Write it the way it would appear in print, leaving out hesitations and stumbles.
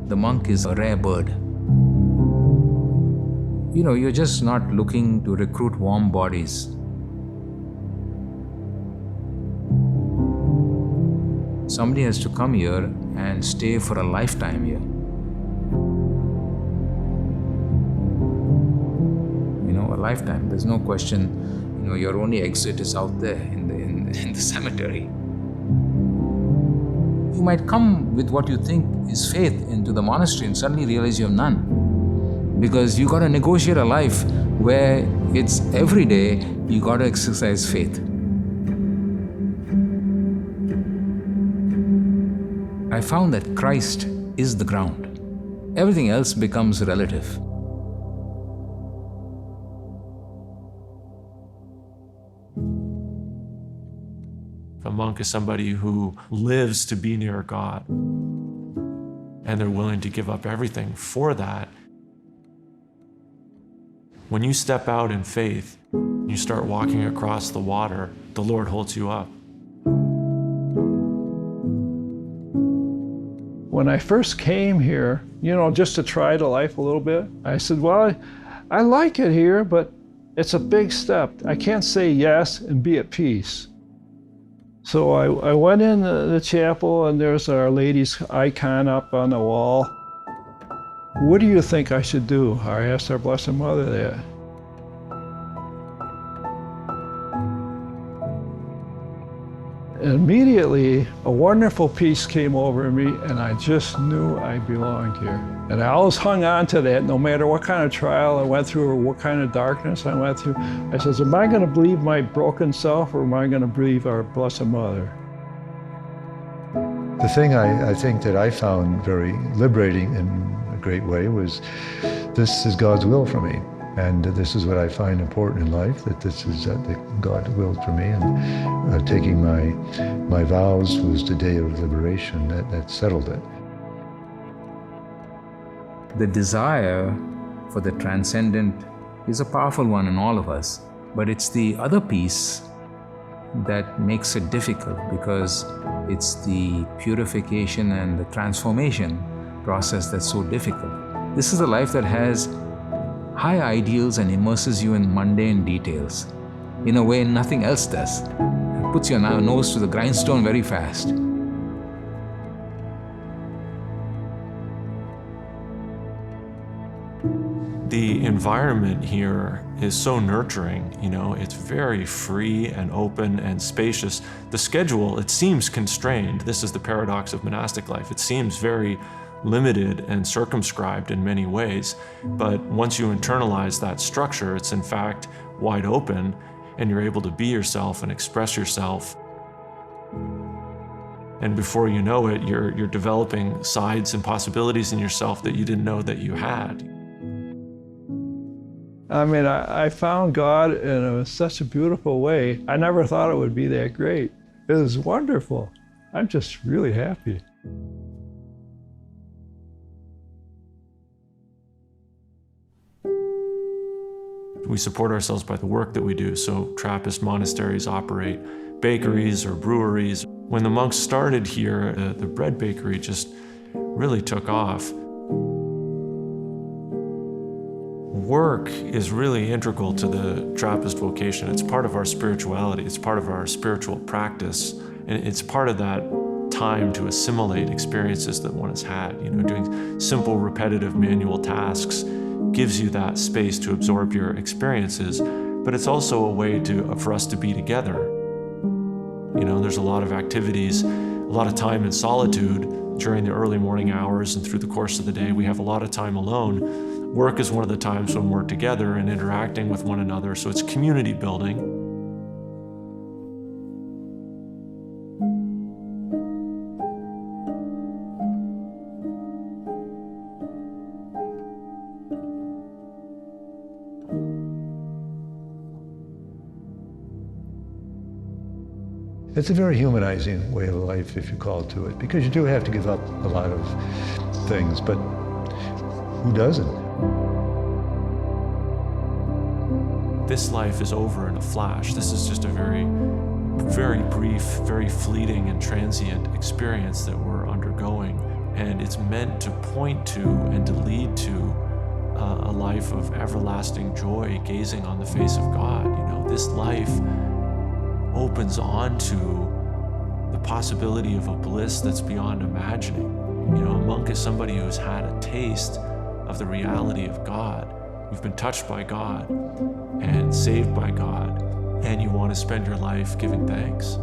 the monk is a rare bird. You're just not looking to recruit warm bodies. Somebody has to come here and stay for a lifetime here. A lifetime. There's no question. Your only exit is out there in the cemetery. You might come with what you think is faith into the monastery and suddenly realize you have none. Because you got to negotiate a life where it's every day you got to exercise faith. I found that Christ is the ground. Everything else becomes relative. A monk is somebody who lives to be near God, and they're willing to give up everything for that. When you step out in faith, you start walking across the water, the Lord holds you up. When I first came here, just to try the life a little bit, I said, well, I like it here, but it's a big step. I can't say yes and be at peace. So I went in the chapel, and there's Our Lady's icon up on the wall. What do you think I should do? I asked our Blessed Mother that. Immediately, a wonderful peace came over me, and I just knew I belonged here. And I always hung on to that, no matter what kind of trial I went through or what kind of darkness I went through. I said, am I going to believe my broken self, or am I going to believe our Blessed Mother? The thing I think that I found very liberating in a great way was, this is God's will for me. And this is what I find important in life, that this is that God willed for me. And taking my vows was the day of liberation. That settled it. The desire for the transcendent is a powerful one in all of us, but it's the other piece that makes it difficult, because it's the purification and the transformation process that's so difficult. This is a life that has high ideals and immerses you in mundane details in a way nothing else does. It puts your nose to the grindstone very fast. The environment here is so nurturing, it's very free and open and spacious. The schedule, it seems constrained. This is the paradox of monastic life. It seems very limited and circumscribed in many ways, but once you internalize that structure, it's in fact wide open, and you're able to be yourself and express yourself. And before you know it, you're developing sides and possibilities in yourself that you didn't know that you had. I found God in such a beautiful way. I never thought it would be that great. It was wonderful. I'm just really happy. We support ourselves by the work that we do. So Trappist monasteries operate bakeries or breweries. When the monks started here, the bread bakery just really took off. Work is really integral to the Trappist vocation. It's part of our spirituality. It's part of our spiritual practice. And it's part of that time to assimilate experiences that one has had. Doing simple, repetitive manual tasks gives you that space to absorb your experiences, but it's also a way for us to be together. There's a lot of activities, a lot of time in solitude during the early morning hours and through the course of the day. We have a lot of time alone. Work is one of the times when we're together and interacting with one another, so it's community building. It's a very humanizing way of life, if you call it to it, because you do have to give up a lot of things, but who doesn't? This life is over in a flash. This is just a very, very brief, very fleeting and transient experience that we're undergoing. And it's meant to point to and to lead to a life of everlasting joy, gazing on the face of God. You know, this life opens onto the possibility of a bliss that's beyond imagining. You know, a monk is somebody who's had a taste of the reality of God. You've been touched by God and saved by God, and you want to spend your life giving thanks.